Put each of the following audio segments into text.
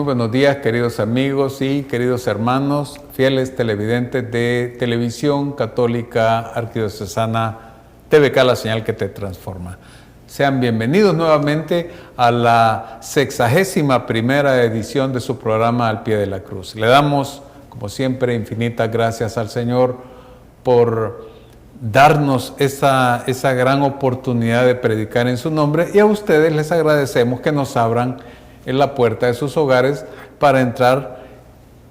buenos días, queridos amigos y queridos hermanos, fieles televidentes de Televisión Católica Arquidiocesana TVK, la señal que te transforma. Sean bienvenidos nuevamente a la 61ª edición de su programa Al Pie de la Cruz. Le damos, como siempre, infinitas gracias al Señor por darnos esa gran oportunidad de predicar en su nombre, y a ustedes les agradecemos que nos abran en la puerta de sus hogares para entrar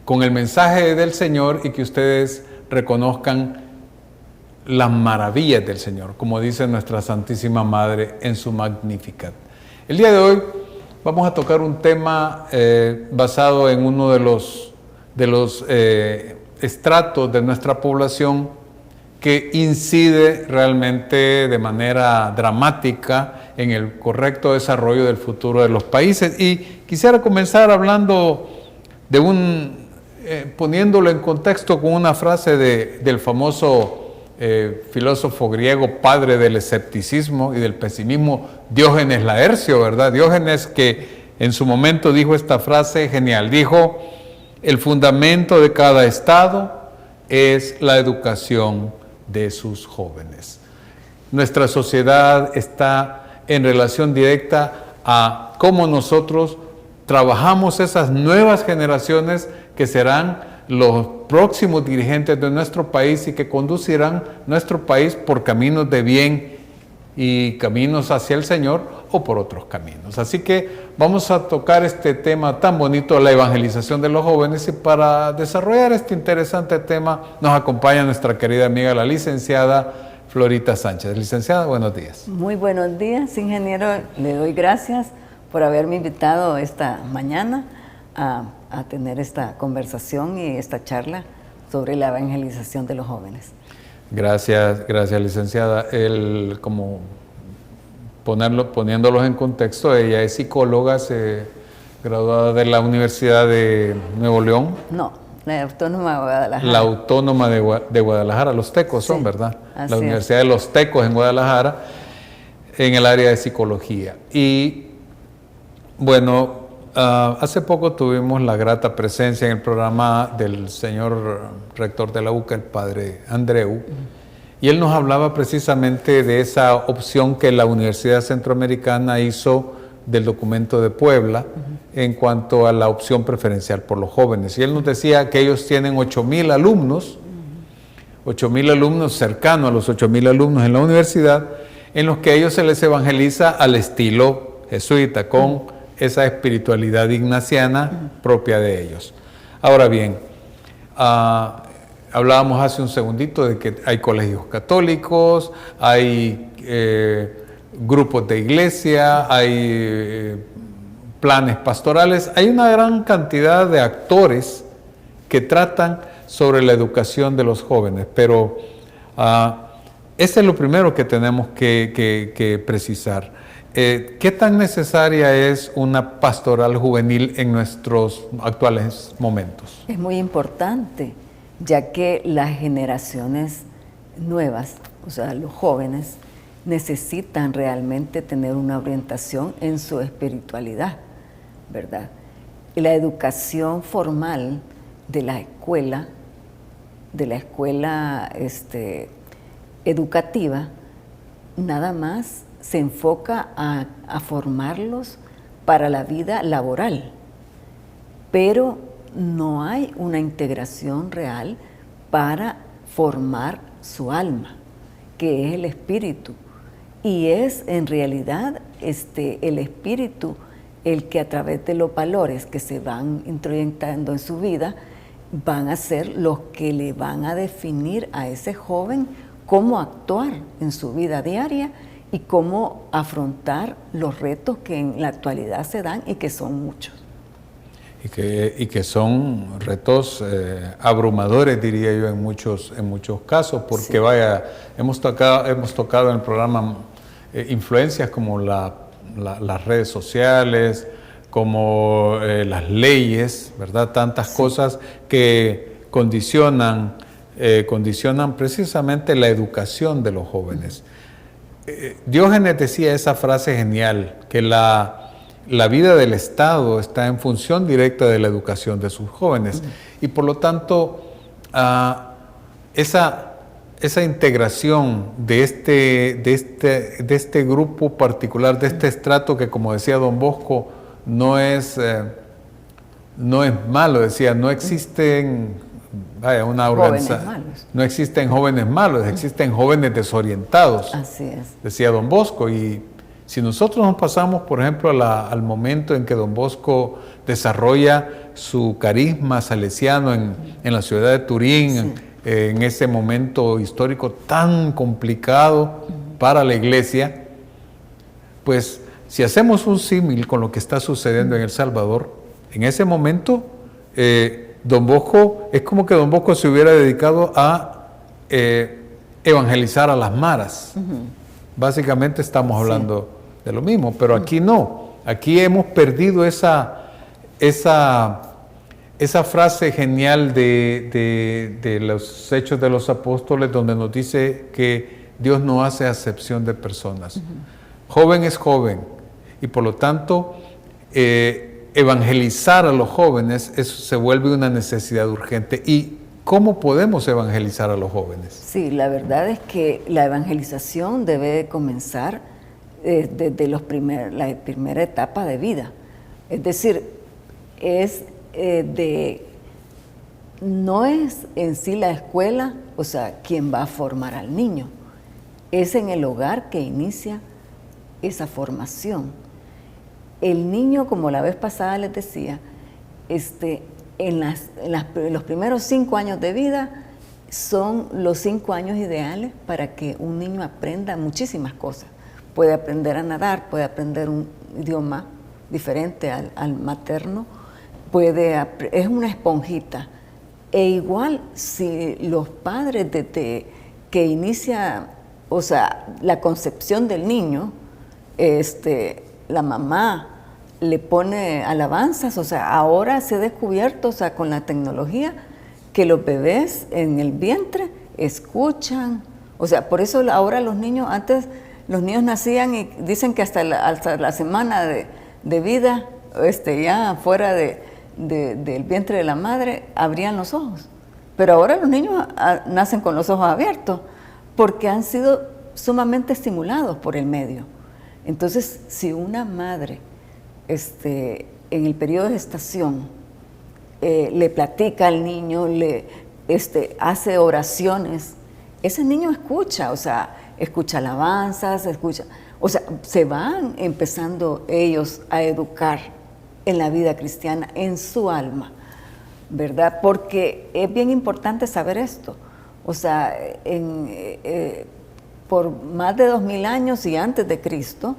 con el mensaje del Señor y que ustedes reconozcan las maravillas del Señor, como dice nuestra Santísima Madre en su Magnificat. El día de hoy vamos a tocar un tema basado en uno de los estratos de nuestra población que incide realmente de manera dramática en el correcto desarrollo del futuro de los países. Y quisiera comenzar hablando de poniéndolo en contexto con una frase del famoso filósofo griego, padre del escepticismo y del pesimismo, Diógenes Laercio, ¿verdad? Diógenes, que en su momento dijo esta frase genial, dijo: el fundamento de cada estado es la educación de sus jóvenes. Nuestra sociedad está en relación directa a cómo nosotros trabajamos esas nuevas generaciones que serán los próximos dirigentes de nuestro país y que conducirán nuestro país por caminos de bien y caminos hacia el Señor o por otros caminos. Así que vamos a tocar este tema tan bonito, la evangelización de los jóvenes, y para desarrollar este interesante tema nos acompaña nuestra querida amiga, la licenciada Florita Sánchez. Licenciada, buenos días. Muy buenos días, ingeniero. Le doy gracias por haberme invitado esta mañana a tener esta conversación y esta charla sobre la evangelización de los jóvenes. Gracias, licenciada. Como poniéndolos en contexto, ella es psicóloga, graduada de la Universidad de Nuevo León. No, la Autónoma de Guadalajara. La Autónoma de Guadalajara, los Tecos son, sí, ¿verdad? La Universidad de los Tecos en Guadalajara, en el área de psicología. Y bueno, hace poco tuvimos la grata presencia en el programa del señor rector de la UCA, el padre Andreu, y él nos hablaba precisamente de esa opción que la Universidad Centroamericana hizo del documento de Puebla en cuanto a la opción preferencial por los jóvenes. Y él nos decía que ellos tienen 8,000 alumnos, 8,000 alumnos, cercanos a los 8,000 alumnos en la universidad, en los que a ellos se les evangeliza al estilo jesuita, con esa espiritualidad ignaciana propia de ellos. Ahora bien, hablábamos hace un segundito de que hay colegios católicos, hay grupos de iglesia, hay planes pastorales, hay una gran cantidad de actores que tratan sobre la educación de los jóvenes, pero ese es lo primero que tenemos que precisar. ¿Qué tan necesaria es una pastoral juvenil en nuestros actuales momentos? Es muy importante, ya que las generaciones nuevas, o sea, los jóvenes, necesitan realmente tener una orientación en su espiritualidad, ¿verdad? Y la educación formal de la escuela educativa, nada más se enfoca a formarlos para la vida laboral, pero no hay una integración real para formar su alma, que es el espíritu. Y es en realidad el espíritu el que, a través de los valores que se van introyectando en su vida, van a ser los que le van a definir a ese joven cómo actuar en su vida diaria y cómo afrontar los retos que en la actualidad se dan y que son muchos. Y que son retos abrumadores, diría yo, en muchos casos, porque sí, vaya, hemos tocado en el programa influencias como las redes sociales, como las leyes, ¿verdad? Tantas sí, cosas que condicionan precisamente la educación de los jóvenes. Diógenes decía esa frase genial, que la la vida del Estado está en función directa de la educación de sus jóvenes. Y por lo tanto, esa integración de este grupo particular, de este estrato que, como decía don Bosco, no es malo, decía, no existen, no existen jóvenes malos, existen jóvenes desorientados. Así es. Decía don Bosco. Y si nosotros nos pasamos, por ejemplo, al momento en que don Bosco desarrolla su carisma salesiano en la ciudad de Turín, en ese momento histórico tan complicado para la iglesia, pues si hacemos un símil con lo que está sucediendo en El Salvador, en ese momento don Bosco, es como que don Bosco se hubiera dedicado a evangelizar a las maras. Básicamente estamos hablando de lo mismo, pero aquí no. Aquí hemos perdido esa frase genial de los Hechos de los Apóstoles, donde nos dice que Dios no hace acepción de personas. Joven es joven, y por lo tanto evangelizar a los jóvenes se vuelve una necesidad urgente. ¿Y cómo podemos evangelizar a los jóvenes? Sí, la verdad es que la evangelización debe comenzar desde la primera etapa de vida. Es decir, no es en sí la escuela, o sea, quien va a formar al niño. Es en el hogar que inicia esa formación. El niño, como la vez pasada les decía, en los primeros 5 años de vida son los 5 años ideales para que un niño aprenda muchísimas cosas. Puede aprender a nadar, puede aprender un idioma diferente al materno, es una esponjita. E igual si los padres desde que inicia, o sea, la concepción del niño, la mamá le pone alabanzas, o sea, ahora se ha descubierto, o sea, con la tecnología, que los bebés en el vientre escuchan, o sea, por eso ahora los niños, antes los niños nacían y dicen que hasta la semana de vida, ya fuera del vientre de la madre, abrían los ojos. Pero ahora los niños nacen con los ojos abiertos, porque han sido sumamente estimulados por el medio. Entonces, si una madre en el periodo de gestación le platica al niño, hace oraciones, ese niño escucha, o sea, escucha alabanzas, o sea, se van empezando ellos a educar en la vida cristiana, en su alma, ¿verdad? Porque es bien importante saber esto. O sea, por más de 2000 años y antes de Cristo,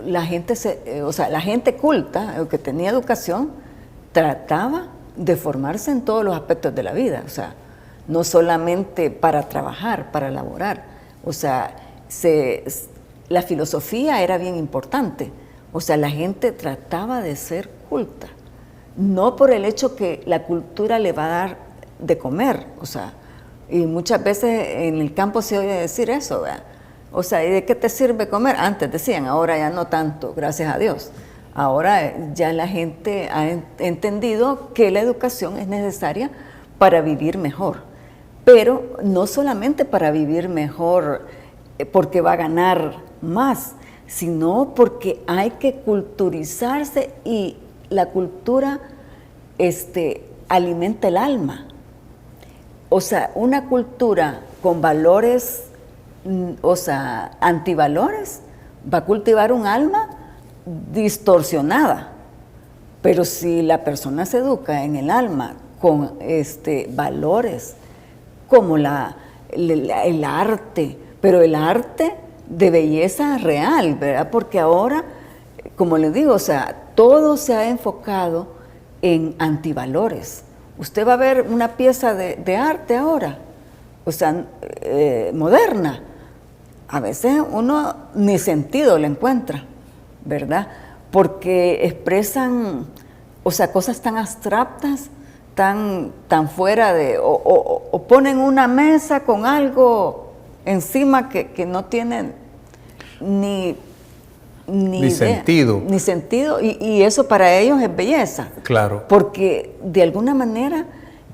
la gente culta, que tenía educación, trataba de formarse en todos los aspectos de la vida, o sea, no solamente para trabajar, para laborar, o sea, la filosofía era bien importante, o sea, la gente trataba de ser culta, no por el hecho que la cultura le va a dar de comer, o sea, y muchas veces en el campo se oye decir eso, ¿verdad? O sea, ¿y de qué te sirve comer? Antes decían, ahora ya no tanto, gracias a Dios. Ahora ya la gente ha entendido que la educación es necesaria para vivir mejor, pero no solamente para vivir mejor porque va a ganar más, sino porque hay que culturizarse y la cultura alimenta el alma. O sea, una cultura con valores, o sea, antivalores, va a cultivar un alma distorsionada. Pero si la persona se educa en el alma con valores como el arte, pero el arte de belleza real, ¿verdad? Porque ahora, como les digo, o sea, todo se ha enfocado en antivalores. Usted va a ver una pieza de arte ahora, o sea, moderna. A veces uno ni sentido le encuentra, ¿verdad? Porque expresan, o sea, cosas tan abstractas, tan fuera de... O ponen una mesa con algo encima que no tienen ni ni sentido. Ni sentido, y eso para ellos es belleza. Claro. Porque de alguna manera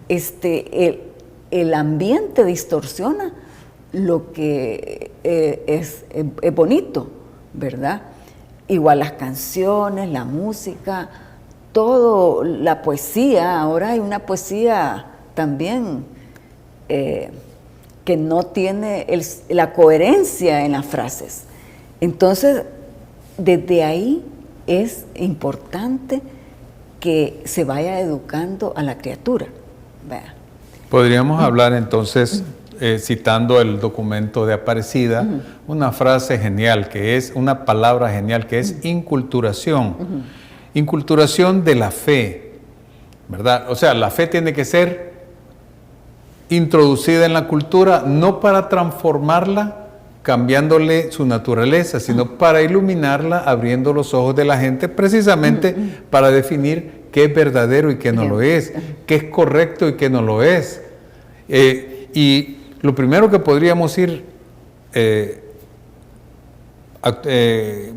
el ambiente distorsiona lo que es bonito, ¿verdad? Igual las canciones, la música, todo, la poesía. Ahora hay una poesía también que no tiene la coherencia en las frases. Entonces, desde ahí es importante que se vaya educando a la criatura. Vea. Podríamos hablar entonces, citando el documento de Aparecida, una frase genial, que es una palabra genial, que es inculturación. Inculturación de la fe, ¿verdad? O sea, la fe tiene que ser introducida en la cultura, no para transformarla, cambiándole su naturaleza, sino para iluminarla, abriendo los ojos de la gente, precisamente para definir qué es verdadero y qué no lo es, qué es correcto y qué no lo es. Y lo primero que podríamos ir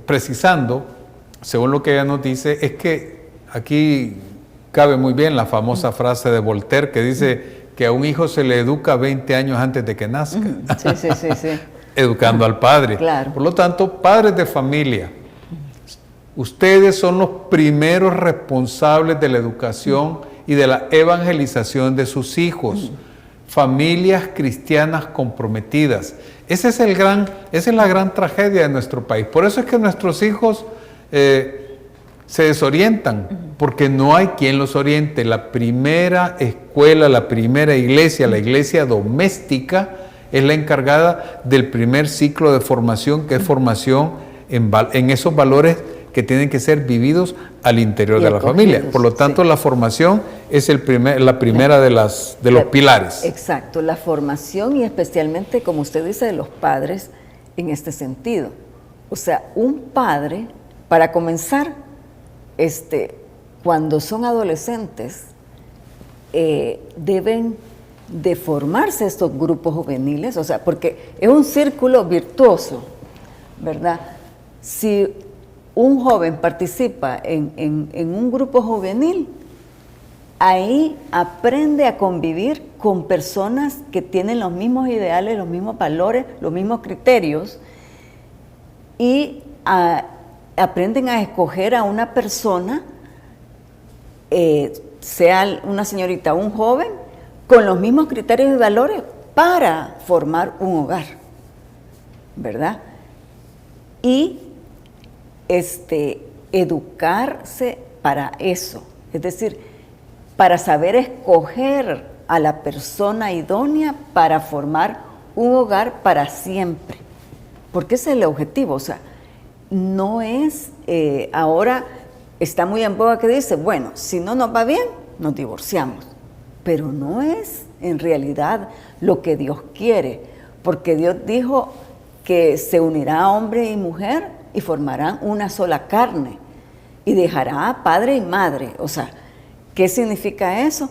precisando, según lo que ella nos dice, es que aquí cabe muy bien la famosa frase de Voltaire que dice que a un hijo se le educa 20 años antes de que nazca. Sí. Educando al padre. Claro. Por lo tanto, padres de familia, ustedes son los primeros responsables de la educación y de la evangelización de sus hijos. Familias cristianas comprometidas. Esa es la gran tragedia de nuestro país. Por eso es que nuestros hijos se desorientan, porque no hay quien los oriente. La primera escuela, la primera iglesia, la iglesia doméstica, es la encargada del primer ciclo de formación, que es formación en esos valores que tienen que ser vividos al interior de la familia. Por lo tanto, la formación es la primera de los pilares. Exacto, la formación, y especialmente, como usted dice, de los padres en este sentido. O sea, un padre, para comenzar, cuando son adolescentes, deben de formarse estos grupos juveniles, o sea, porque es un círculo virtuoso, ¿verdad? Si un joven participa en un grupo juvenil, ahí aprende a convivir con personas que tienen los mismos ideales, los mismos valores, los mismos criterios, y aprenden a escoger a una persona, sea una señorita o un joven, con los mismos criterios y valores para formar un hogar, ¿verdad? Y educarse para eso, es decir, para saber escoger a la persona idónea para formar un hogar para siempre, porque ese es el objetivo. O sea, no es, ahora está muy en boga que dice, bueno, si no nos va bien, nos divorciamos, pero no es en realidad lo que Dios quiere, porque Dios dijo que se unirá hombre y mujer y formarán una sola carne, y dejará a padre y madre. O sea, ¿qué significa eso?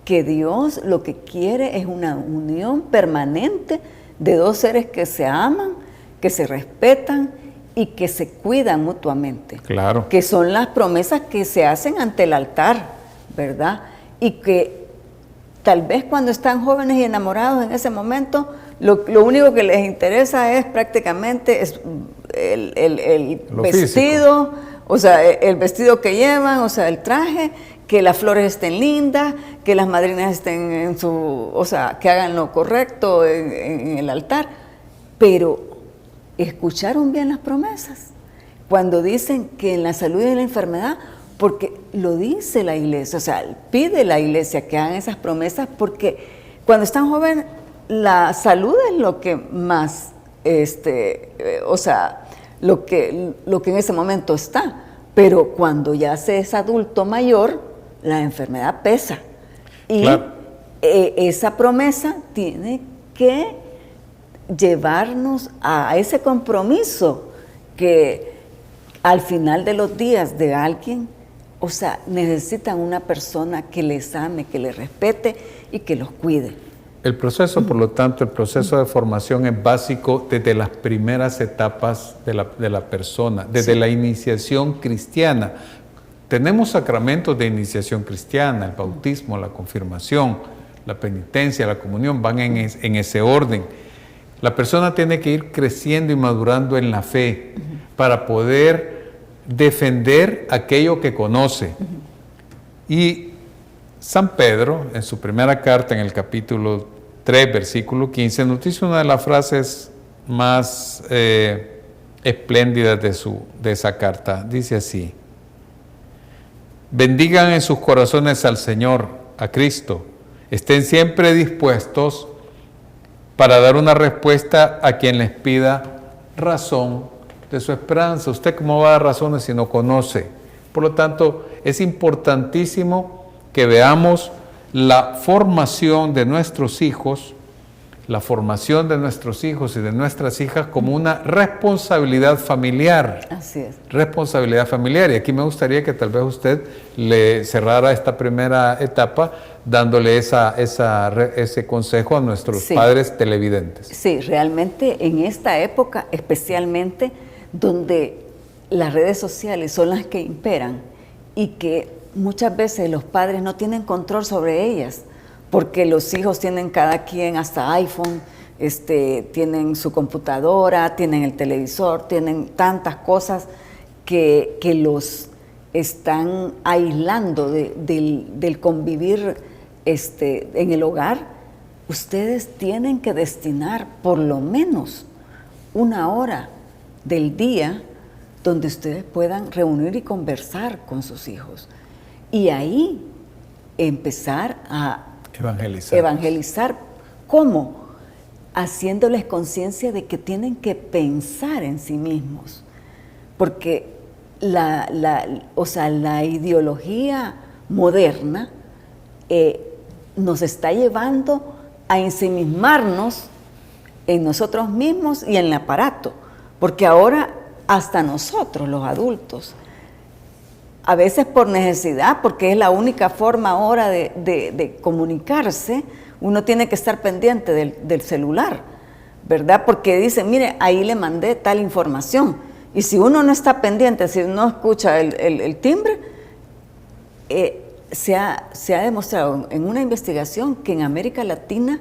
Que Dios lo que quiere es una unión permanente de dos seres que se aman, que se respetan y que se cuidan mutuamente. Claro. Que son las promesas que se hacen ante el altar, ¿verdad? Y que tal vez cuando están jóvenes y enamorados en ese momento, lo único que les interesa es prácticamente el vestido, físico. O sea, el vestido que llevan, o sea, el traje, que las flores estén lindas, que las madrinas estén o sea, que hagan lo correcto en el altar. Pero, ¿escucharon bien las promesas? Cuando dicen que en la salud y en la enfermedad, porque lo dice la iglesia, o sea, pide la iglesia que hagan esas promesas, porque cuando están jóvenes, la salud es lo que más, o sea, lo que en ese momento está, pero cuando ya se es adulto mayor, la enfermedad pesa. Y claro, esa promesa tiene que llevarnos a ese compromiso que al final de los días de alguien, o sea, necesitan una persona que les ame, que les respete y que los cuide. El proceso, por lo tanto, el proceso de formación es básico desde las primeras etapas de la persona, desde la iniciación cristiana. Tenemos sacramentos de iniciación cristiana, el bautismo, la confirmación, la penitencia, la comunión, van en ese orden. La persona tiene que ir creciendo y madurando en la fe para poder defender aquello que conoce. Y San Pedro, en su primera carta, en el capítulo 3, versículo 15, nos dice una de las frases más espléndidas de esa carta. Dice así: bendigan en sus corazones al Señor, a Cristo. Estén siempre dispuestos para dar una respuesta a quien les pida razón de su esperanza. ¿Usted cómo va a dar razones si no conoce? Por lo tanto, es importantísimo que veamos la formación de nuestros hijos, y de nuestras hijas como una responsabilidad familiar. Así es. Responsabilidad familiar. Y aquí me gustaría que tal vez usted le cerrara esta primera etapa dándole ese consejo a nuestros padres televidentes. Sí, realmente en esta época, especialmente donde las redes sociales son las que imperan y que muchas veces los padres no tienen control sobre ellas, porque los hijos tienen cada quien hasta iPhone, tienen su computadora, tienen el televisor, tienen tantas cosas que los están aislando del convivir en el hogar. Ustedes tienen que destinar por lo menos 1 hora del día donde ustedes puedan reunir y conversar con sus hijos. Y ahí empezar a evangelizar. ¿Cómo? Haciéndoles conciencia de que tienen que pensar en sí mismos. Porque la ideología moderna nos está llevando a ensimismarnos en nosotros mismos y en el aparato. Porque ahora hasta nosotros, los adultos, a veces por necesidad, porque es la única forma ahora de comunicarse, uno tiene que estar pendiente del celular, ¿verdad? Porque dicen, mire, ahí le mandé tal información. Y si uno no está pendiente, si no escucha el timbre, se ha demostrado en una investigación que en América Latina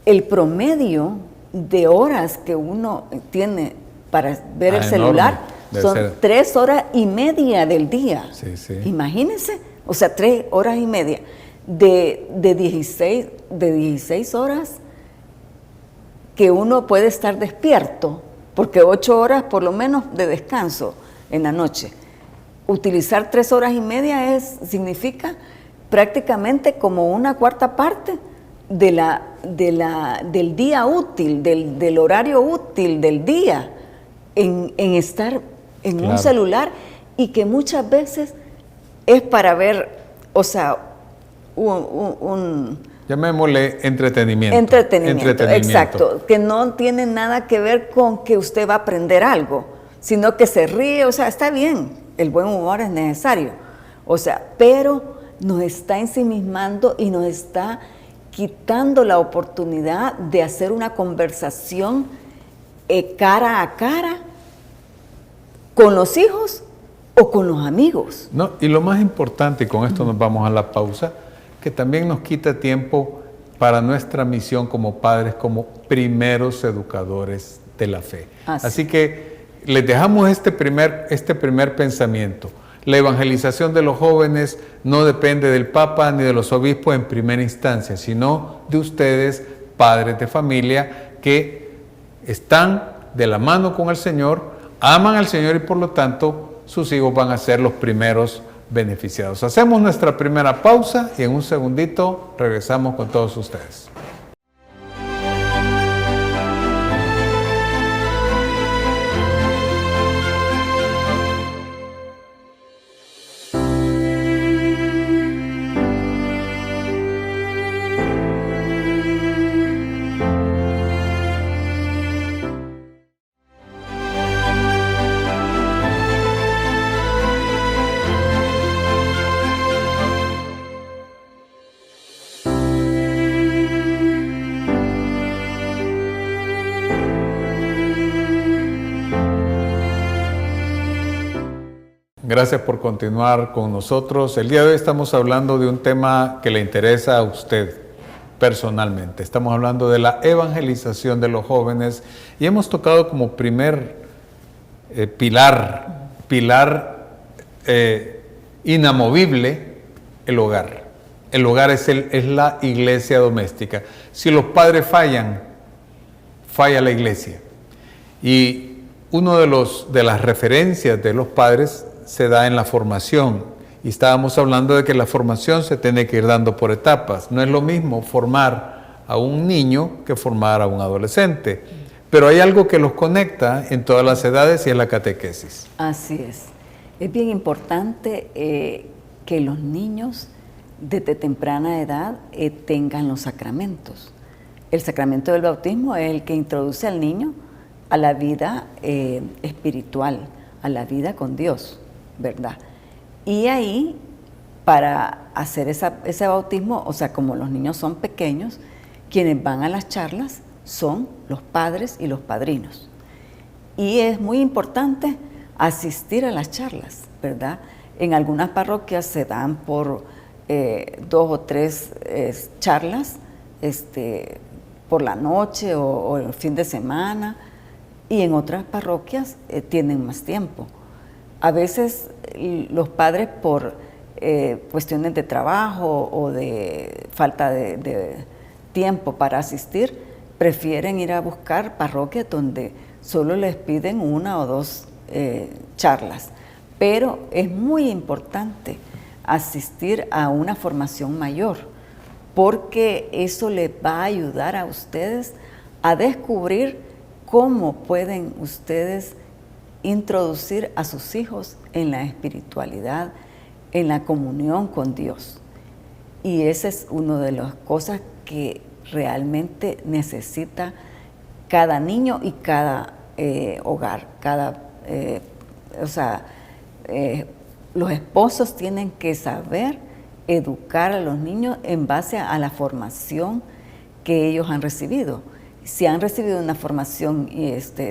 el promedio de horas que uno tiene para ver el celular son 3 horas y media del día. Sí, sí. Imagínense, o sea, 3 horas y media de 16 horas que uno puede estar despierto, porque 8 horas por lo menos de descanso en la noche. Utilizar 3 horas y media significa prácticamente como 1/4 parte del día útil, del horario útil del día en estar en un celular, y que muchas veces es para ver, o sea, llamémosle entretenimiento. Entretenimiento, exacto, que no tiene nada que ver con que usted va a aprender algo, sino que se ríe, o sea, está bien, el buen humor es necesario, o sea, pero nos está ensimismando y nos está quitando la oportunidad de hacer una conversación cara a cara con los hijos o con los amigos. No, y lo más importante, y con esto nos vamos a la pausa, que también nos quita tiempo para nuestra misión como padres, como primeros educadores de la fe. Así que les dejamos este primer pensamiento. La evangelización de los jóvenes no depende del Papa ni de los obispos en primera instancia, sino de ustedes, padres de familia, que están de la mano con el Señor, aman al Señor y por lo tanto sus hijos van a ser los primeros beneficiados. Hacemos nuestra primera pausa y en un segundito regresamos con todos ustedes. Gracias por continuar con nosotros. El día de hoy estamos hablando de un tema que le interesa a usted personalmente. Estamos hablando de la evangelización de los jóvenes y hemos tocado como primer pilar inamovible el hogar. El hogar es la iglesia doméstica. Si los padres fallan, falla la iglesia. Y uno de las referencias de los padres se da en la formación. Y estábamos hablando de que la formación se tiene que ir dando por etapas. No es lo mismo formar a un niño que formar a un adolescente. Pero hay algo que los conecta en todas las edades y es la catequesis. Así es. Es bien importante que los niños desde temprana edad tengan los sacramentos. El sacramento del bautismo es el que introduce al niño a la vida espiritual, a la vida con Dios, ¿verdad? Y ahí, para hacer ese bautismo, o sea, como los niños son pequeños, quienes van a las charlas son los padres y los padrinos. Y es muy importante asistir a las charlas, ¿verdad? En algunas parroquias se dan por 2 o 3 charlas por la noche o el fin de semana, y en otras parroquias tienen más tiempo. A veces los padres, por cuestiones de trabajo o de falta de tiempo para asistir, prefieren ir a buscar parroquias donde solo les piden 1 o 2 charlas. Pero es muy importante asistir a una formación mayor, porque eso les va a ayudar a ustedes a descubrir cómo pueden ustedes introducir a sus hijos en la espiritualidad, en la comunión con Dios. Y esa es una de las cosas que realmente necesita cada niño y cada hogar, los esposos tienen que saber educar a los niños en base a la formación que ellos han recibido. Si han recibido una formación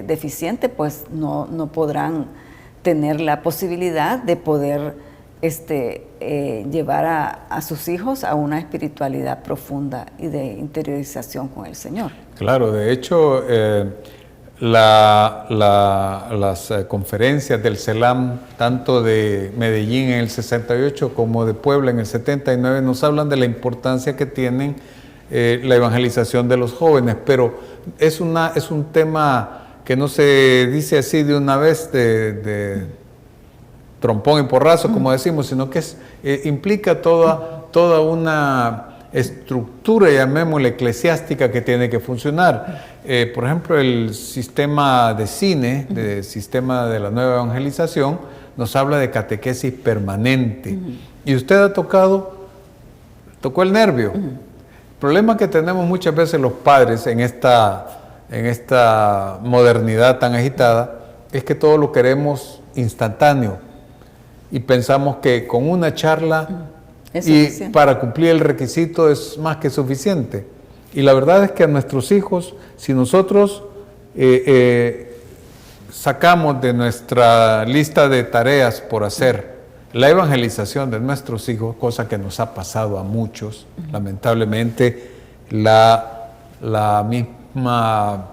deficiente, pues no podrán tener la posibilidad de poder llevar a sus hijos a una espiritualidad profunda y de interiorización con el Señor. Claro, de hecho, las conferencias del CELAM, tanto de Medellín en el 68 como de Puebla en el 79, nos hablan de la importancia que tienen la evangelización de los jóvenes, pero es un tema que no se dice así de una vez, de trompón y porrazo, como decimos, sino que implica toda una estructura, llamémosle, eclesiástica que tiene que funcionar. Por ejemplo, el sistema de cine, el sistema de la nueva evangelización, nos habla de catequesis permanente. Y usted tocó el nervio. El problema que tenemos muchas veces los padres en esta modernidad tan agitada es que todo lo queremos instantáneo y pensamos que con una charla y para cumplir el requisito es más que suficiente. Y la verdad es que a nuestros hijos, si nosotros sacamos de nuestra lista de tareas por hacer la evangelización de nuestros hijos, cosa que nos ha pasado a muchos, lamentablemente, la misma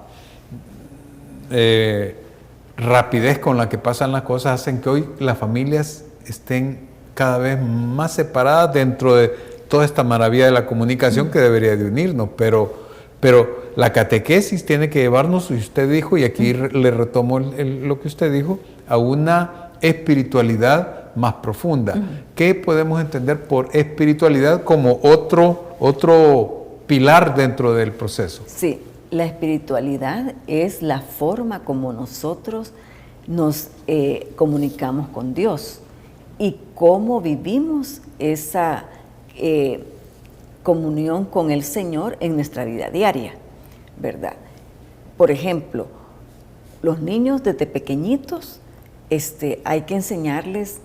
rapidez con la que pasan las cosas hacen que hoy las familias estén cada vez más separadas dentro de toda esta maravilla de la comunicación que debería de unirnos, pero la catequesis tiene que llevarnos, y usted dijo, y aquí le retomo lo que usted dijo, a una espiritualidad más profunda. ¿Qué podemos entender por espiritualidad como otro pilar dentro del proceso? Sí, la espiritualidad es la forma como nosotros nos comunicamos con Dios y cómo vivimos esa comunión con el Señor en nuestra vida diaria, ¿verdad? Por ejemplo, los niños desde pequeñitos hay que enseñarles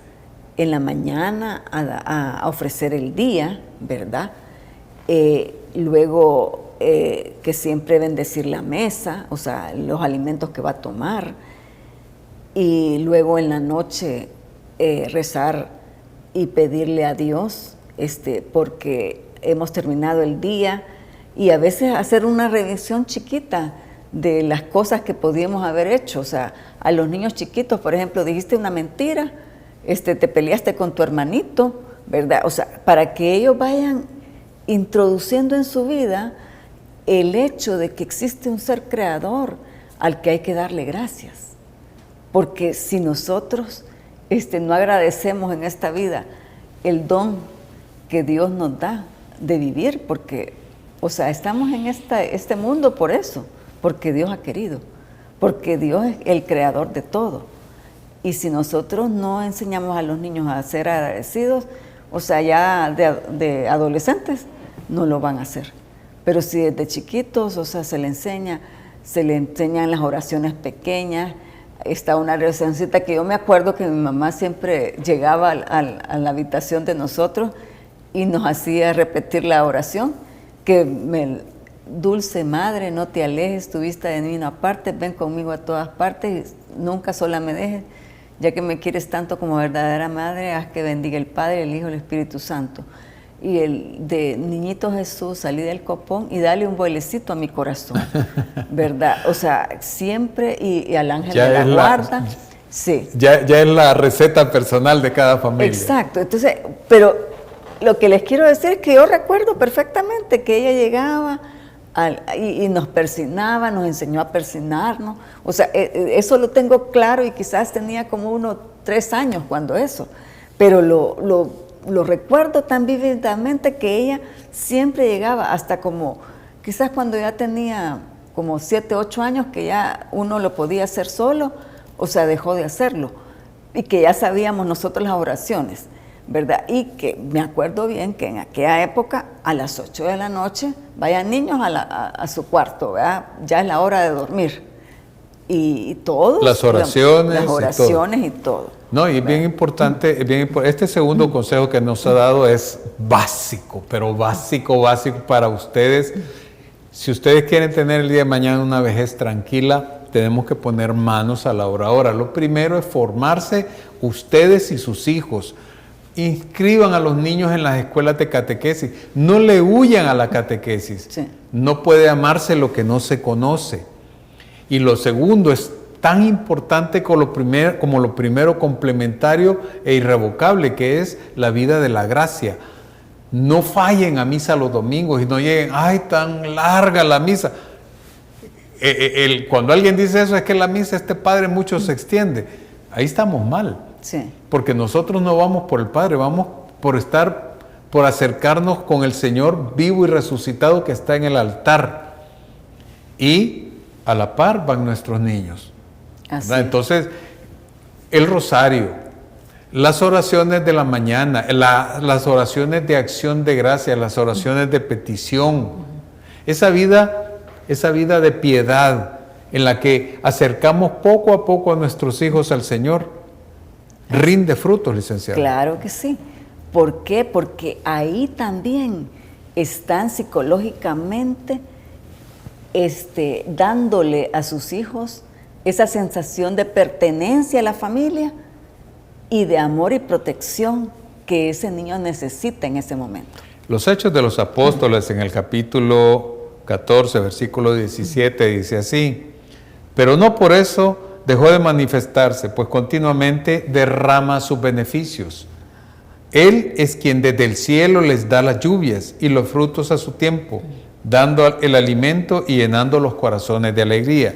en la mañana a ofrecer el día, ¿verdad? Luego que siempre bendecir la mesa, o sea, los alimentos que va a tomar, y luego en la noche rezar y pedirle a Dios, porque hemos terminado el día, y a veces hacer una revisión chiquita de las cosas que podíamos haber hecho. O sea, a los niños chiquitos, por ejemplo, dijiste una mentira, te peleaste con tu hermanito, ¿verdad? O sea, para que ellos vayan introduciendo en su vida el hecho de que existe un ser creador al que hay que darle gracias. Porque si nosotros no agradecemos en esta vida el don que Dios nos da de vivir, porque, o sea, estamos en este mundo por eso, porque Dios ha querido, porque Dios es el creador de todo. Y si nosotros no enseñamos a los niños a ser agradecidos, o sea, ya de adolescentes no lo van a hacer. Pero si desde chiquitos, o sea, se le enseñan las oraciones pequeñas. Está una oracióncita que yo me acuerdo que mi mamá siempre llegaba a la habitación de nosotros y nos hacía repetir la oración, dulce madre, no te alejes, tu vista de mí no apartes, ven conmigo a todas partes, nunca sola me dejes, ya que me quieres tanto como verdadera madre, haz que bendiga el Padre, el Hijo y el Espíritu Santo. Y el de niñito Jesús, salí del copón y dale un bailecito a mi corazón, ¿verdad? O sea, siempre, y al ángel de la guarda. Sí. Ya es la receta personal de cada familia. Exacto. Entonces, pero lo que les quiero decir es que yo recuerdo perfectamente que ella llegaba y nos persignaba, nos enseñó a persignarnos. O sea, eso lo tengo claro, y quizás tenía como unos 3 años cuando eso. Pero lo recuerdo tan vívidamente que ella siempre llegaba hasta como, quizás cuando ya tenía como 7, 8 años, que ya uno lo podía hacer solo, o sea, dejó de hacerlo, y que ya sabíamos nosotros las oraciones, ¿verdad? Y que me acuerdo bien que en aquella época, a las 8 de la noche, vayan niños a su cuarto, ¿verdad? Ya es la hora de dormir. Y todos. Las oraciones. Y todo. No, y es bien importante, este segundo consejo que nos ha dado es básico, pero básico para ustedes. Si ustedes quieren tener el día de mañana una vejez tranquila, tenemos que poner manos a la obra. Ahora, lo primero es formarse ustedes y sus hijos. Inscriban a los niños en las escuelas de catequesis. No le huyan a la catequesis. Sí. No puede amarse lo que no se conoce. Y lo segundo es tan importante como lo primero complementario e irrevocable, que es la vida de la gracia. No fallen a misa los domingos y no lleguen, ¡ay, tan larga la misa! Cuando alguien dice eso, es que la misa, padre mucho se extiende. Ahí estamos mal. Sí. Porque nosotros no vamos por el Padre, vamos por acercarnos con el Señor vivo y resucitado que está en el altar. Y a la par van nuestros niños. Entonces, el rosario, las oraciones de la mañana, las oraciones de acción de gracias, las oraciones de petición, esa vida de piedad en la que acercamos poco a poco a nuestros hijos al Señor, rinde frutos, licenciado. Claro que sí. ¿Por qué? Porque ahí también están psicológicamente dándole a sus hijos esa sensación de pertenencia a la familia y de amor y protección que ese niño necesita en ese momento. Los Hechos de los Apóstoles, en el capítulo 14, versículo 17, dice así: pero no por eso dejó de manifestarse, pues continuamente derrama sus beneficios. Él es quien desde el cielo les da las lluvias y los frutos a su tiempo, dando el alimento y llenando los corazones de alegría.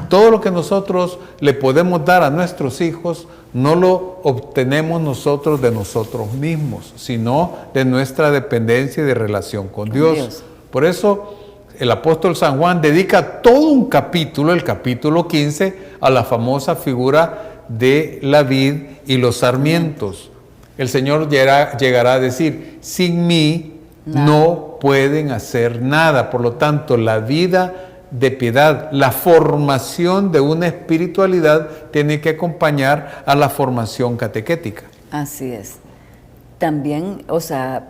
Todo lo que nosotros le podemos dar a nuestros hijos no lo obtenemos nosotros de nosotros mismos, sino de nuestra dependencia y de relación con Dios. Por eso el apóstol San Juan dedica todo un capítulo, el capítulo 15, a la famosa figura de la vid y los sarmientos. El Señor llegará a decir, sin mí no pueden hacer nada. Por lo tanto, la vida de piedad, la formación de una espiritualidad tiene que acompañar a la formación catequética. Así es. También, o sea,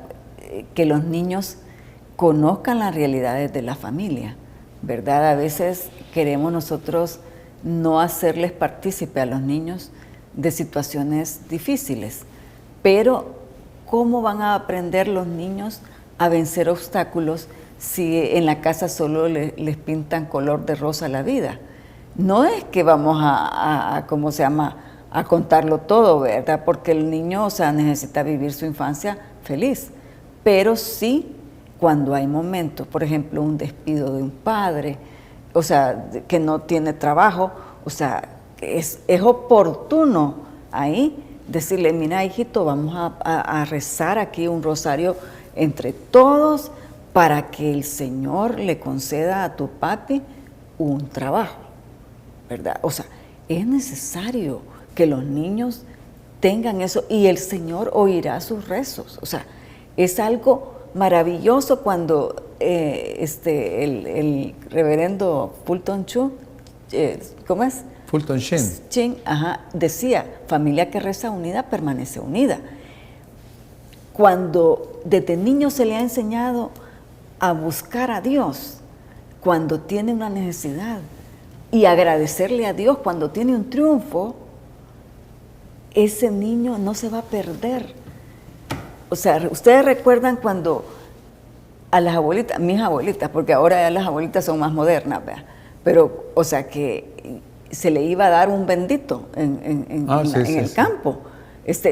que los niños conozcan las realidades de la familia, ¿verdad? A veces queremos nosotros no hacerles partícipe a los niños de situaciones difíciles. Pero, ¿cómo van a aprender los niños a vencer obstáculos si en la casa solo les pintan color de rosa la vida? No es que vamos ¿cómo se llama?, a contarlo todo, ¿verdad? Porque el niño, o sea, necesita vivir su infancia feliz. Pero sí, cuando hay momentos, por ejemplo, un despido de un padre, o sea, que no tiene trabajo, o sea, es oportuno ahí decirle, mira, hijito, vamos a rezar aquí un rosario entre todos para que el Señor le conceda a tu papi un trabajo, ¿verdad? O sea, es necesario que los niños tengan eso y el Señor oirá sus rezos. O sea, es algo maravilloso cuando el reverendo Fulton Sheen, ¿cómo es? Fulton Sheen. Decía, familia que reza unida permanece unida. Cuando desde niño se le ha enseñado a buscar a Dios cuando tiene una necesidad y agradecerle a Dios cuando tiene un triunfo, ese niño no se va a perder. O sea, ustedes recuerdan cuando a las abuelitas, mis abuelitas, porque ahora ya las abuelitas son más modernas, ¿verdad? Pero, o sea, que se le iba a dar un bendito en el campo.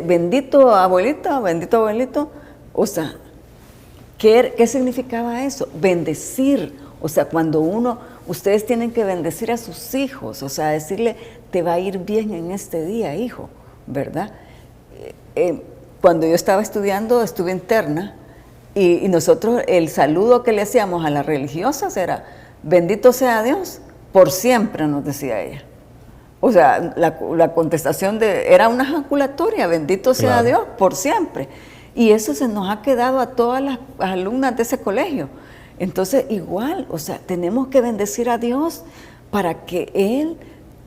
Bendito abuelita, bendito abuelito. O sea, ¿qué significaba eso? Bendecir. O sea, cuando ustedes tienen que bendecir a sus hijos, o sea, decirle, te va a ir bien en este día, hijo, ¿verdad? Cuando yo estaba estudiando, estuve interna, y nosotros el saludo que le hacíamos a las religiosas era, bendito sea Dios, por siempre, nos decía ella. O sea, la contestación era una ejaculatoria, bendito sea Dios, por siempre. Y eso se nos ha quedado a todas las alumnas de ese colegio. Entonces, igual, o sea, tenemos que bendecir a Dios para que Él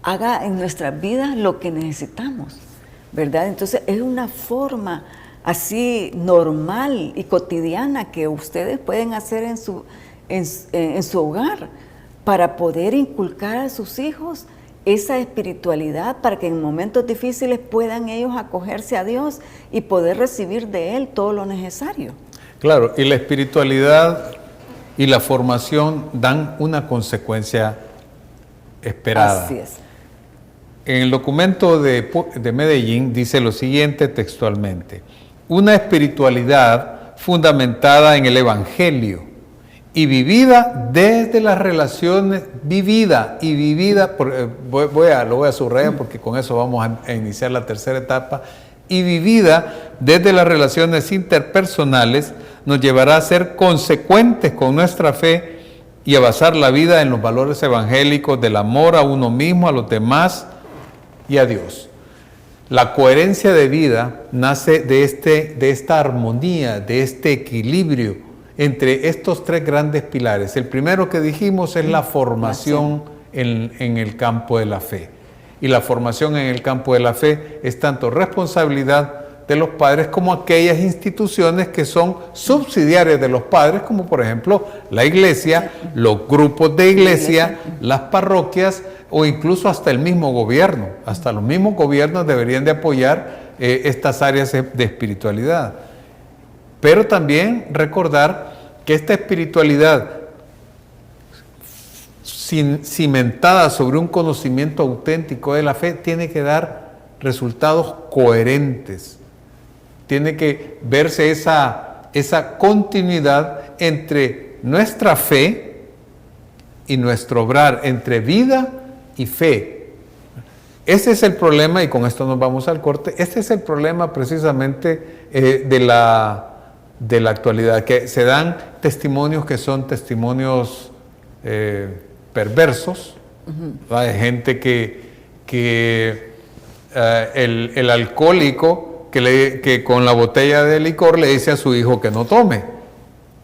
haga en nuestras vidas lo que necesitamos, ¿verdad? Entonces, es una forma así normal y cotidiana que ustedes pueden hacer en su hogar para poder inculcar a sus hijos esa espiritualidad, para que en momentos difíciles puedan ellos acogerse a Dios y poder recibir de Él todo lo necesario. Claro, y la espiritualidad y la formación dan una consecuencia esperada. Así es. En el documento de Medellín dice lo siguiente textualmente: una espiritualidad fundamentada en el Evangelio y vivida desde las relaciones, lo voy a subrayar porque con eso vamos a iniciar la tercera etapa, y vivida desde las relaciones interpersonales, nos llevará a ser consecuentes con nuestra fe y a basar la vida en los valores evangélicos del amor a uno mismo, a los demás y a Dios. La coherencia de vida nace de esta armonía, de este equilibrio entre estos tres grandes pilares. El primero que dijimos es la formación en el campo de la fe. Y la formación en el campo de la fe es tanto responsabilidad de los padres como aquellas instituciones que son subsidiarias de los padres, como por ejemplo la iglesia, los grupos de iglesia, las parroquias o incluso hasta el mismo gobierno. Hasta los mismos gobiernos deberían de apoyar estas áreas de espiritualidad. Pero también recordar que esta espiritualidad cimentada sobre un conocimiento auténtico de la fe tiene que dar resultados coherentes. Tiene que verse esa continuidad entre nuestra fe y nuestro obrar, entre vida y fe. Ese es el problema, y con esto nos vamos al corte, este es el problema precisamente de la actualidad, que se dan testimonios que son testimonios perversos, de gente que el alcohólico que con la botella de licor le dice a su hijo que no tome,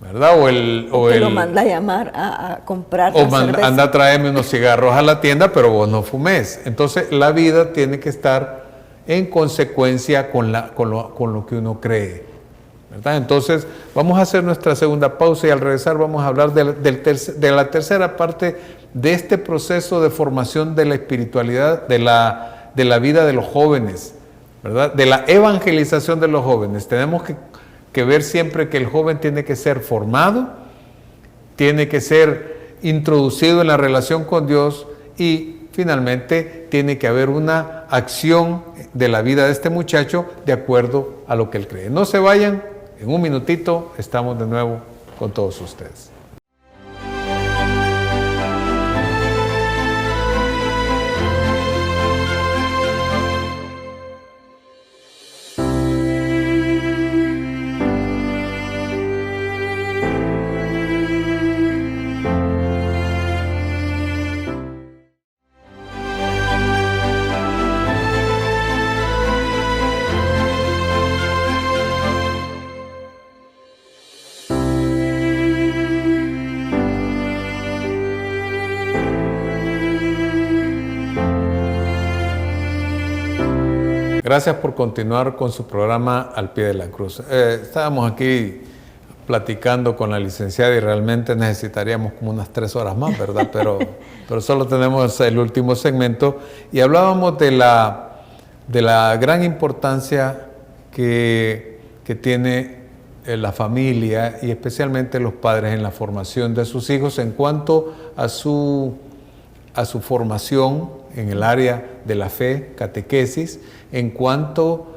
¿verdad? O lo manda a llamar a comprar cerveza. Anda a traerme unos cigarros a la tienda, pero vos no fumes. Entonces la vida tiene que estar en consecuencia con lo que uno cree, ¿verdad? Entonces vamos a hacer nuestra segunda pausa y al regresar vamos a hablar de la tercera parte de este proceso de formación de la espiritualidad, de la de la vida de los jóvenes, ¿verdad? De la evangelización de los jóvenes. Tenemos que ver siempre que el joven tiene que ser formado, tiene que ser introducido en la relación con Dios y finalmente tiene que haber una acción de la vida de este muchacho de acuerdo a lo que él cree. No se vayan, en un minutito estamos de nuevo con todos ustedes. Gracias por continuar con su programa Al Pie de la Cruz. Estábamos aquí platicando con la licenciada y realmente necesitaríamos como unas 3 horas más, ¿verdad? Pero solo tenemos el último segmento y hablábamos de la gran importancia que tiene la familia y especialmente los padres en la formación de sus hijos en cuanto a su formación en el área de la fe, catequesis, en cuanto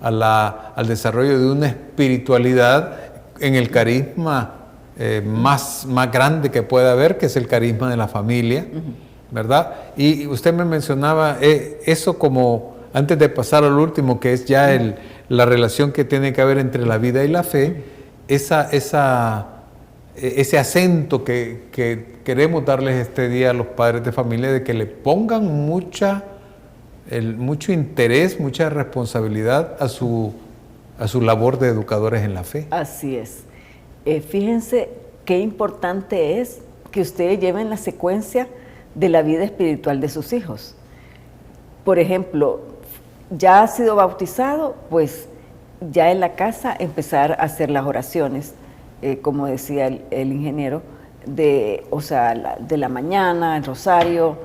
al desarrollo de una espiritualidad en el carisma más grande que puede haber, que es el carisma de la familia, ¿verdad? Y usted me mencionaba eso como, antes de pasar al último, que es ya la relación que tiene que haber entre la vida y la fe, ese acento que queremos darles este día a los padres de familia, de que le pongan mucho interés, mucha responsabilidad a su labor de educadores en la fe. Así es. Fíjense qué importante es que ustedes lleven la secuencia de la vida espiritual de sus hijos. Por ejemplo, ya ha sido bautizado, pues ya en la casa empezar a hacer las oraciones, como decía el ingeniero, de la mañana, el rosario,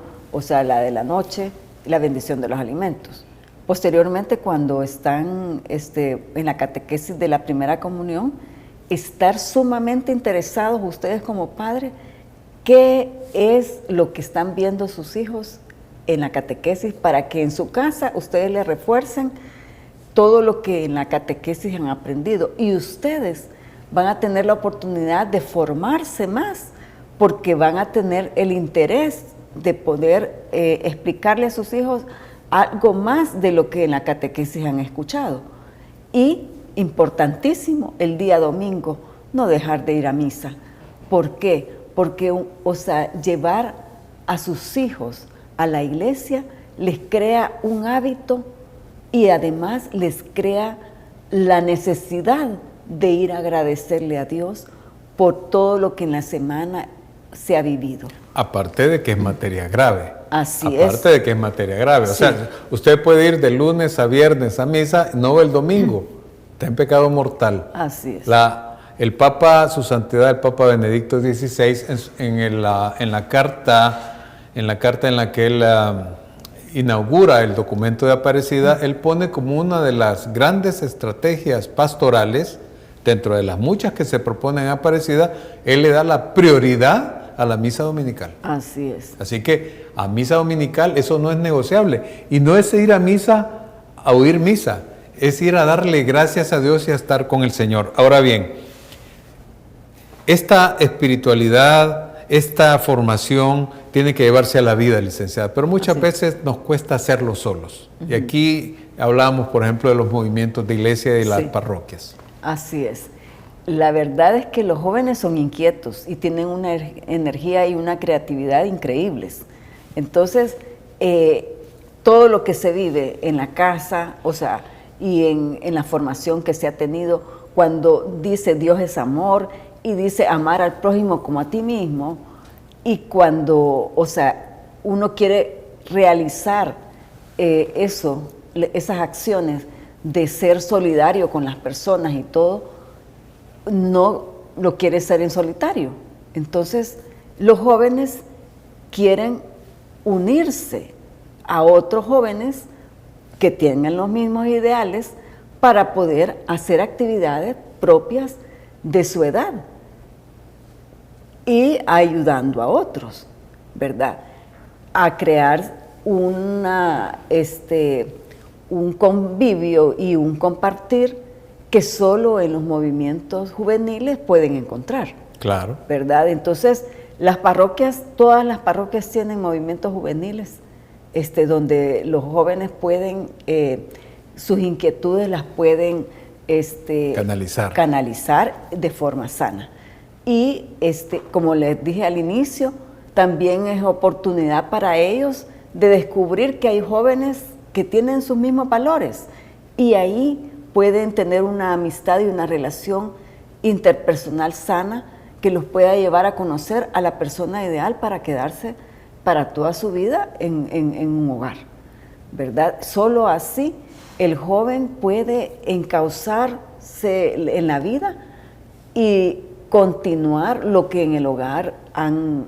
la de la noche, la bendición de los alimentos. Posteriormente, cuando están en la catequesis de la primera comunión, estar sumamente interesados ustedes como padres, qué es lo que están viendo sus hijos en la catequesis, para que en su casa ustedes les refuercen todo lo que en la catequesis han aprendido, y ustedes van a tener la oportunidad de formarse más, porque van a tener el interés de poder explicarle a sus hijos algo más de lo que en la catequesis han escuchado. Y, importantísimo, el día domingo, no dejar de ir a misa. ¿Por qué? Porque llevar a sus hijos a la iglesia les crea un hábito y además les crea la necesidad de ir a agradecerle a Dios por todo lo que en la semana se ha vivido. Aparte de que es materia grave. Así es. Aparte de que es materia grave. Sí. O sea, usted puede ir de lunes a viernes a misa, no el domingo. Está en pecado mortal. Así es. El Papa, su Santidad, el Papa Benedicto XVI, en la carta en la que él inaugura el documento de Aparecida, él pone como una de las grandes estrategias pastorales, dentro de las muchas que se proponen en Aparecida, él le da la prioridad a la misa dominical. Así es. Así que a misa dominical eso no es negociable. Y no es ir a misa a oír misa, es ir a darle gracias a Dios y a estar con el Señor. Ahora bien, esta espiritualidad, esta formación tiene que llevarse a la vida, licenciada, pero muchas veces nos cuesta hacerlo solos. Y aquí hablábamos, por ejemplo, de los movimientos de iglesia y las parroquias. Así es. La verdad es que los jóvenes son inquietos y tienen una energía y una creatividad increíbles. Entonces, todo lo que se vive en la casa, y en la formación que se ha tenido, cuando dice Dios es amor y dice amar al prójimo como a ti mismo, y cuando, uno quiere realizar esas acciones de ser solidario con las personas y todo, no lo quiere ser en solitario. Entonces, los jóvenes quieren unirse a otros jóvenes que tengan los mismos ideales para poder hacer actividades propias de su edad y ayudando a otros, ¿verdad? A crear un convivio y un compartir que solo en los movimientos juveniles pueden encontrar. Claro. ¿Verdad? Entonces, todas las parroquias tienen movimientos juveniles, donde los jóvenes pueden, sus inquietudes las pueden canalizar de forma sana. Y como les dije al inicio, también es oportunidad para ellos de descubrir que hay jóvenes que tienen sus mismos valores y ahí pueden tener una amistad y una relación interpersonal sana que los pueda llevar a conocer a la persona ideal para quedarse para toda su vida en un hogar, ¿verdad? Solo así el joven puede encauzarse en la vida y continuar lo que en el hogar han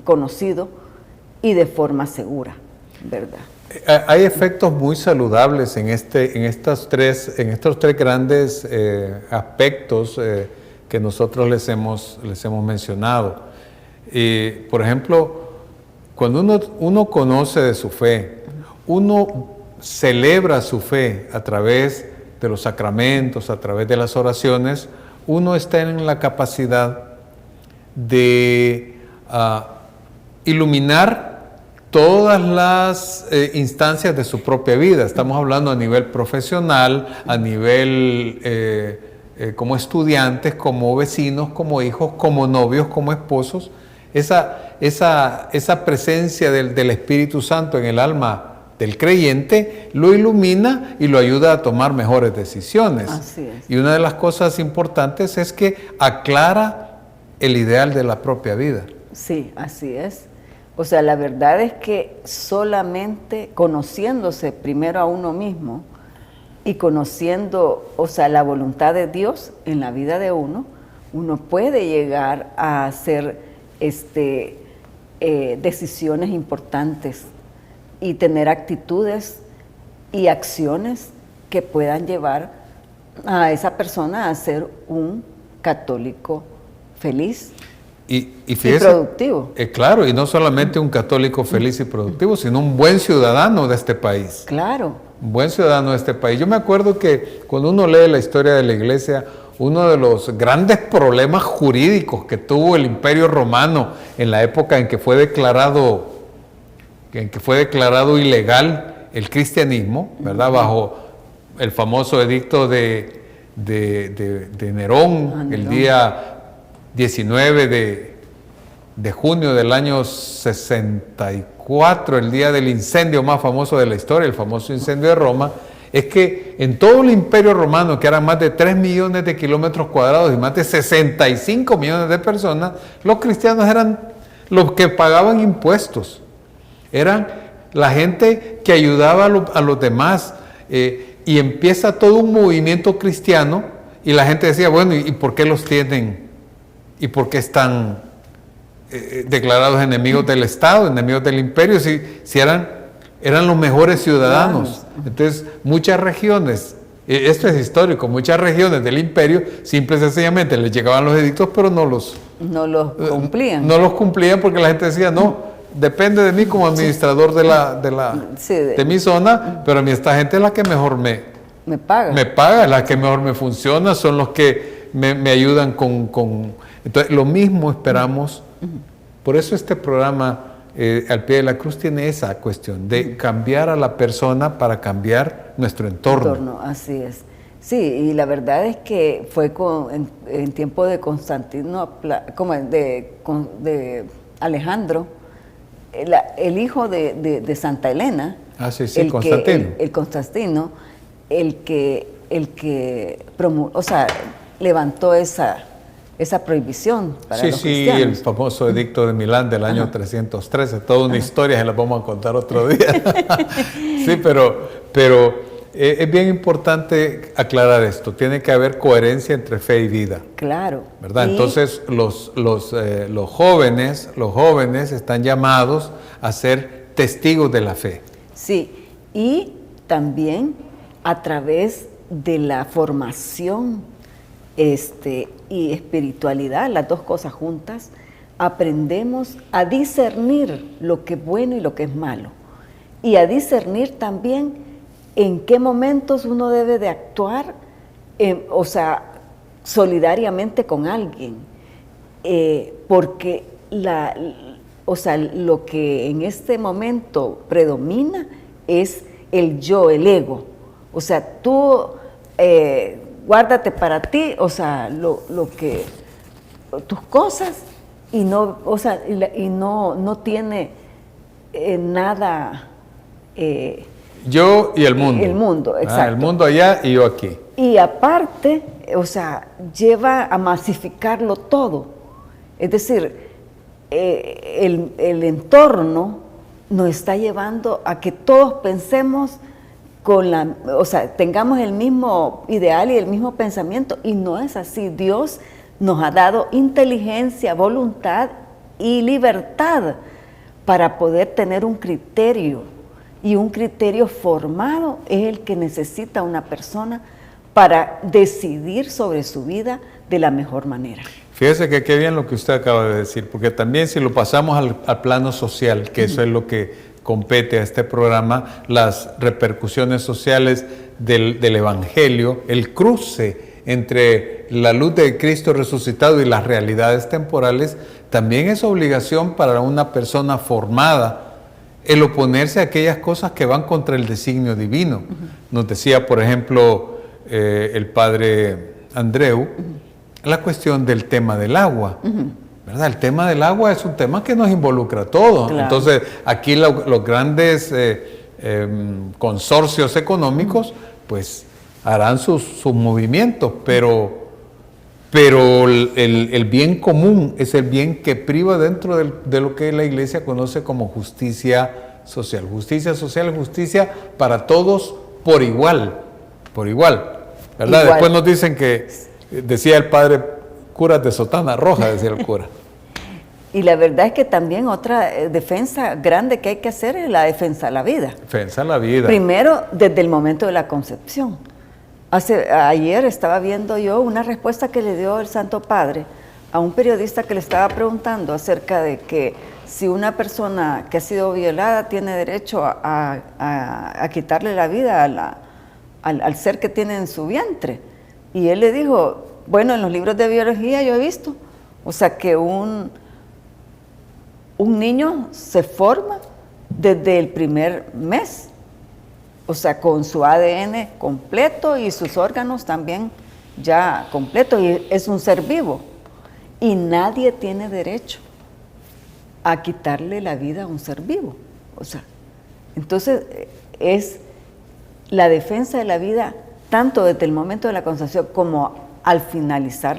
conocido y de forma segura, ¿verdad? Hay efectos muy saludables en estos tres grandes aspectos que nosotros les hemos mencionado. Por ejemplo, cuando uno conoce de su fe, uno celebra su fe a través de los sacramentos, a través de las oraciones, uno está en la capacidad de iluminar todas las instancias de su propia vida. Estamos hablando a nivel profesional, a nivel como estudiantes, como vecinos, como hijos, como novios, como esposos. Esa presencia del Espíritu Santo en el alma del creyente lo ilumina y lo ayuda a tomar mejores decisiones. Así es. Y una de las cosas importantes es que aclara el ideal de la propia vida. Sí, así es. O sea, la verdad es que solamente conociéndose primero a uno mismo y conociendo, o sea, la voluntad de Dios en la vida de uno puede llegar a hacer decisiones importantes y tener actitudes y acciones que puedan llevar a esa persona a ser un católico feliz. Y fíjese, productivo. Claro, y no solamente un católico feliz y productivo, sino un buen ciudadano de este país. Claro. Un buen ciudadano de este país. Yo me acuerdo que cuando uno lee la historia de la Iglesia, uno de los grandes problemas jurídicos que tuvo el Imperio Romano en la época en que fue declarado ilegal el cristianismo, ¿verdad? Bajo el famoso edicto de Nerón, el día 19 de junio del año 64, el día del incendio más famoso de la historia, el famoso incendio de Roma. Es que en todo el Imperio Romano, que eran más de 3 millones de kilómetros cuadrados y más de 65 millones de personas, los cristianos eran los que pagaban impuestos. Eran la gente que ayudaba a los demás. Y empieza todo un movimiento cristiano y la gente decía, bueno, ¿y por qué los tienen? ¿Y por qué están declarados enemigos del Estado, enemigos del imperio? Si eran los mejores ciudadanos. Entonces, muchas regiones, esto es histórico, muchas regiones del imperio, simple y sencillamente les llegaban los edictos, pero no los cumplían. No los cumplían porque la gente decía, no, depende de mí como administrador de mi zona, pero a mí esta gente es la que mejor me paga. Me paga, la que mejor me funciona, son los que me ayudan con... Entonces, lo mismo esperamos. Por eso este programa, Al Pie de la Cruz, tiene esa cuestión de cambiar a la persona para cambiar nuestro entorno. Así es. Sí, y la verdad es que fue en tiempo de Constantino, como de Alejandro, el hijo de Santa Elena. Constantino. El Constantino, el que levantó esa prohibición para los cristianos. Sí, el famoso edicto de Milán del año 313, toda una historia, se la vamos a contar otro día. Sí, pero es bien importante aclarar esto, tiene que haber coherencia entre fe y vida. Claro. ¿Verdad? Entonces los jóvenes están llamados a ser testigos de la fe. Sí, y también a través de la formación y espiritualidad, las dos cosas juntas, aprendemos a discernir lo que es bueno y lo que es malo. Y a discernir también en qué momentos uno debe de actuar, solidariamente con alguien. Porque lo que en este momento predomina es el yo, el ego. O sea, tú guárdate para ti, tus cosas, y no, no tiene nada. Yo y el mundo. El mundo, exacto. El mundo allá y yo aquí. Y aparte, lleva a masificarlo todo. Es decir, el entorno nos está llevando a que todos pensemos tengamos el mismo ideal y el mismo pensamiento, y no es así. Dios nos ha dado inteligencia, voluntad y libertad para poder tener un criterio, y un criterio formado es el que necesita una persona para decidir sobre su vida de la mejor manera. Fíjese que qué bien lo que usted acaba de decir, porque también si lo pasamos al plano social, que eso es lo que compete a este programa, las repercusiones sociales del Evangelio, el cruce entre la luz de Cristo resucitado y las realidades temporales, también es obligación para una persona formada el oponerse a aquellas cosas que van contra el designio divino. Nos decía, por ejemplo, el padre Andreu, la cuestión del tema del agua. ¿Verdad? El tema del agua es un tema que nos involucra a todos. Claro. Entonces, aquí los grandes consorcios económicos, pues, harán sus movimientos, pero el bien común es el bien que priva dentro de lo que la Iglesia conoce como justicia social. Justicia social es justicia para todos por igual, ¿verdad? Igual. Después nos dicen que, decía el padre, curas de sotana roja, decía el cura. Y la verdad es que también otra defensa grande que hay que hacer es la defensa de la vida. Defensa de la vida. Primero, desde el momento de la concepción. Ayer estaba viendo yo una respuesta que le dio el Santo Padre a un periodista que le estaba preguntando acerca de que si una persona que ha sido violada tiene derecho a quitarle la vida al ser que tiene en su vientre. Y él le dijo, bueno, en los libros de biología yo he visto, que un niño se forma desde el primer mes, con su ADN completo y sus órganos también ya completos, y es un ser vivo. Y nadie tiene derecho a quitarle la vida a un ser vivo. Entonces es la defensa de la vida, tanto desde el momento de la concepción como al finalizar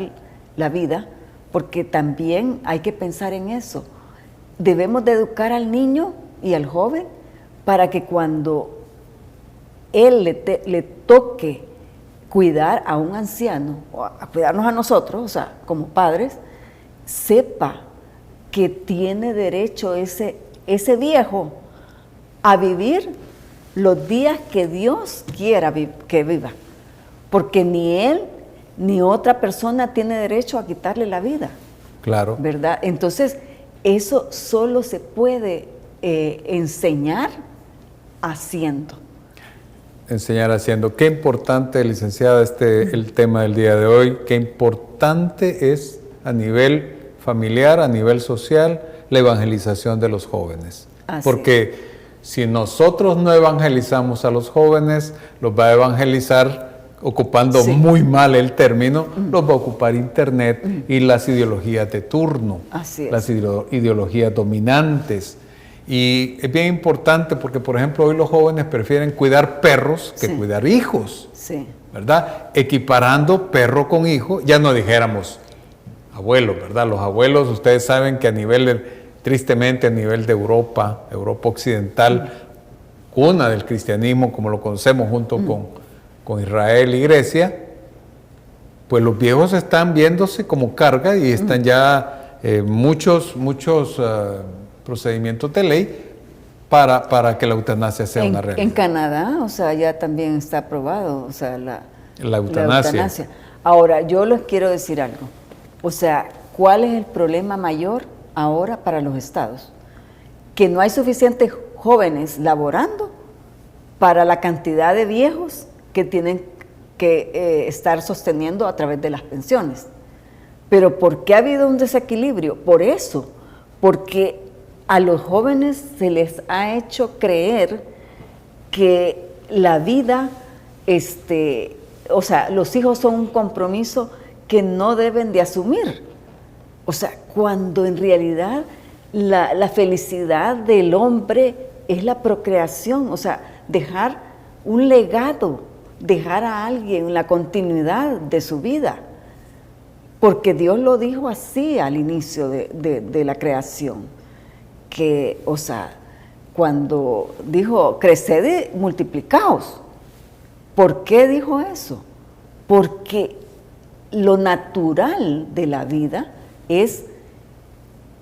la vida, porque también hay que pensar en eso. Debemos de educar al niño y al joven para que cuando él le toque cuidar a un anciano, o a cuidarnos a nosotros, como padres, sepa que tiene derecho ese viejo a vivir los días que Dios quiera que viva, porque ni él ni otra persona tiene derecho a quitarle la vida. Claro. ¿Verdad? Entonces, eso solo se puede enseñar haciendo. Enseñar haciendo. Qué importante, licenciada, el tema del día de hoy. Qué importante es a nivel familiar, a nivel social, la evangelización de los jóvenes. Porque si nosotros no evangelizamos a los jóvenes, los va a evangelizar, ocupando muy mal el término, los va a ocupar Internet y las ideologías de turno, las ideologías dominantes. Y es bien importante porque, por ejemplo, hoy los jóvenes prefieren cuidar perros que cuidar hijos, ¿verdad? Equiparando perro con hijo, ya no dijéramos abuelos, ¿verdad? Los abuelos, ustedes saben que tristemente a nivel de Europa occidental, cuna del cristianismo como lo conocemos junto con Israel y Grecia, pues los viejos están viéndose como carga y están ya muchos procedimientos de ley para que la eutanasia sea una realidad. En Canadá, o sea, ya también está aprobado, o sea, la eutanasia. Ahora, yo les quiero decir algo. O sea, ¿cuál es el problema mayor ahora para los estados? Que no hay suficientes jóvenes laborando para la cantidad de viejos que tienen que estar sosteniendo a través de las pensiones. Pero ¿por qué ha habido un desequilibrio? Por eso, porque a los jóvenes se les ha hecho creer que la vida, o sea, los hijos son un compromiso que no deben de asumir. O sea, cuando en realidad la felicidad del hombre es la procreación, o sea, dejar un legado, dejar a alguien la continuidad de su vida. Porque Dios lo dijo así al inicio de la creación, que, o sea, cuando dijo, creced y multiplicaos. ¿Por qué dijo eso? Porque lo natural de la vida es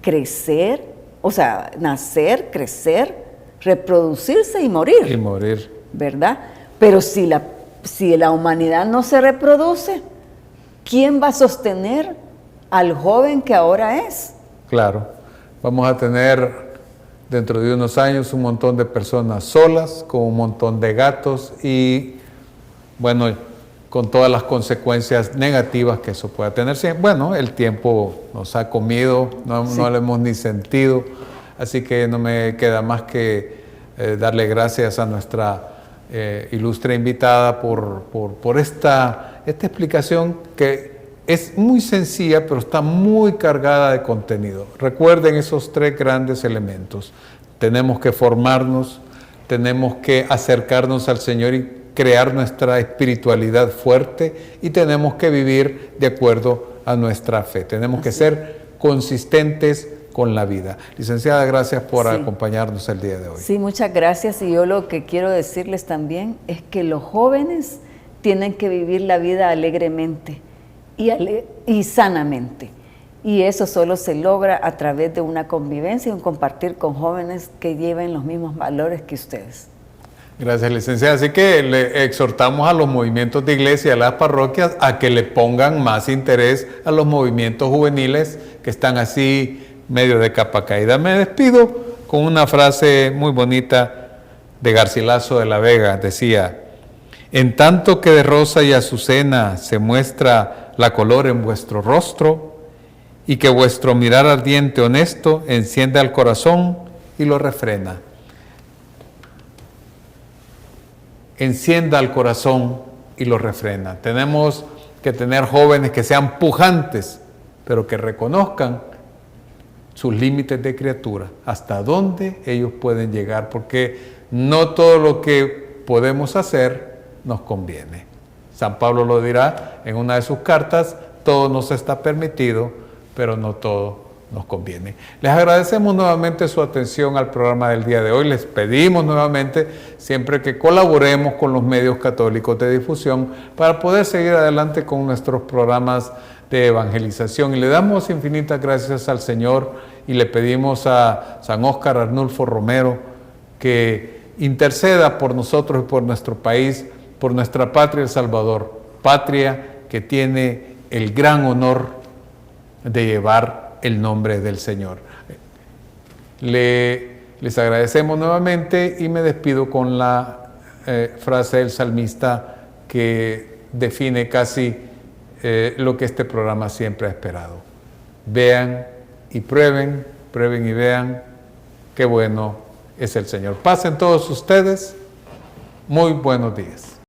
crecer, o sea, nacer, crecer, reproducirse y morir. Y morir. ¿Verdad? Pero si la humanidad no se reproduce, ¿quién va a sostener al joven que ahora es? Claro, vamos a tener dentro de unos años un montón de personas solas, con un montón de gatos y, bueno, con todas las consecuencias negativas que eso pueda tener. Bueno, el tiempo nos ha comido, no lo hemos ni sentido, así que no me queda más que darle gracias a nuestra ilustre invitada por esta explicación que es muy sencilla, pero está muy cargada de contenido. Recuerden esos tres grandes elementos. Tenemos que formarnos, tenemos que acercarnos al Señor y crear nuestra espiritualidad fuerte y tenemos que vivir de acuerdo a nuestra fe. Tenemos que ser consistentes con la vida. Licenciada, gracias por acompañarnos el día de hoy. Sí, muchas gracias. Y yo lo que quiero decirles también es que los jóvenes tienen que vivir la vida alegremente y sanamente. Y eso solo se logra a través de una convivencia y un compartir con jóvenes que lleven los mismos valores que ustedes. Gracias, licenciada. Así que le exhortamos a los movimientos de iglesia, a las parroquias, a que le pongan más interés a los movimientos juveniles que están así medio de capa caída. Me despido con una frase muy bonita de Garcilaso de la Vega. Decía: en tanto que de rosa y azucena se muestra la color en vuestro rostro, y que vuestro mirar ardiente honesto enciende al corazón y lo refrena. Encienda al corazón y lo refrena. Tenemos que tener jóvenes que sean pujantes, pero que reconozcan sus límites de criatura, hasta dónde ellos pueden llegar, porque no todo lo que podemos hacer nos conviene. San Pablo lo dirá en una de sus cartas: todo nos está permitido, pero no todo nos conviene. Les agradecemos nuevamente su atención al programa del día de hoy. Les pedimos nuevamente siempre que colaboremos con los medios católicos de difusión para poder seguir adelante con nuestros programas de evangelización. Y le damos infinitas gracias al Señor y le pedimos a San Óscar Arnulfo Romero que interceda por nosotros y por nuestro país, por nuestra patria El Salvador, patria que tiene el gran honor de llevar el nombre del Señor. Les agradecemos nuevamente y me despido con la frase del salmista que define casi lo que este programa siempre ha esperado. Vean y prueben, prueben y vean qué bueno es el Señor. Pasen todos ustedes muy buenos días.